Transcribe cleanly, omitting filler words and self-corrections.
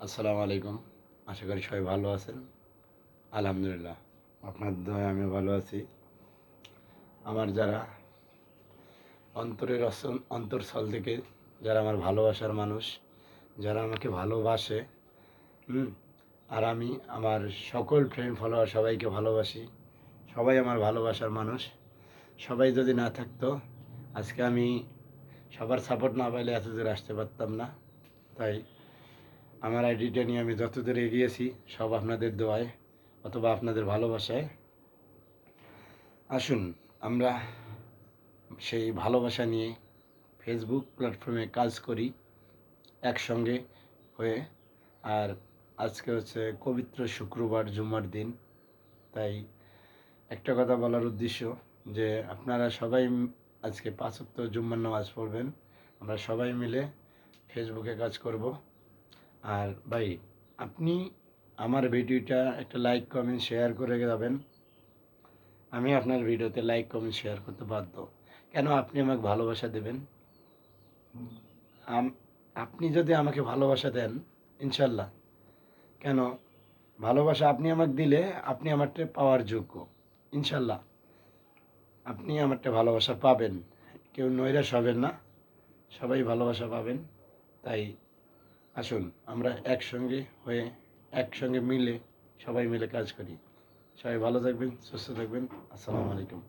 আসসালামু আলাইকুম। আশা করি সবাই ভালো আছেন। আলহামদুলিল্লাহ, আপনার দয়ায় আমি ভালো আছি। আমার যারা অন্তরস্থল থেকে যারা আমার ভালোবাসার মানুষ, যারা আমাকে ভালোবাসে, হুম, আর আমি আমার সকল ফ্রেন্ড ফলোয়ার সবাইকে ভালোবাসি। সবাই আমার ভালোবাসার মানুষ। সবাই যদি না থাকতো, আজকে আমি সবার সাপোর্ট না পাইলে এতদূর আসতে পারতাম না। তাই আমার আইডিটা নিয়ে আমি যতদূর এগিয়েছি সব আপনাদের দোয়ায় অথবা আপনাদের ভালোবাসায়। আসুন আমরা সেই ভালোবাসা নিয়ে ফেসবুক প্ল্যাটফর্মে কাজ করি একসঙ্গে হয়ে। আর আজকে হচ্ছে পবিত্র শুক্রবার, জুম্মার দিন। তাই একটা কথা বলার উদ্দেশ্য যে আপনারা সবাই আজকে 5 ওয়াক্ত জুম্মার নামাজ পড়বেন। আমরা সবাই মিলে ফেসবুকে কাজ করব। আর ভাই, আপনি আমার ভিডিওটা একটা লাইক কমেন্ট শেয়ার করে যাবেন। আমি আপনার ভিডিওতে লাইক কমেন্ট শেয়ার করতে বাধ্য। কেন? আপনি আমাকে ভালোবাসা দেবেন। আপনি যদি আমাকে ভালোবাসা দেন, ইনশাল্লাহ, কেন, ভালোবাসা আপনি আমাকে দিলে আপনি আমারটা পাওয়ার যোগ্য। ইনশাল্লাহ আপনি আমারটা ভালোবাসা পাবেন। কেউ নৈরাশ হবেন না, সবাই ভালোবাসা পাবেন। তাই আসুন আমরা একসঙ্গে হয়ে একসঙ্গে মিলে সবাই মিলে কাজ করি। সবাই ভালো থাকবেন, সুস্থ থাকবেন। আসসালামু আলাইকুম।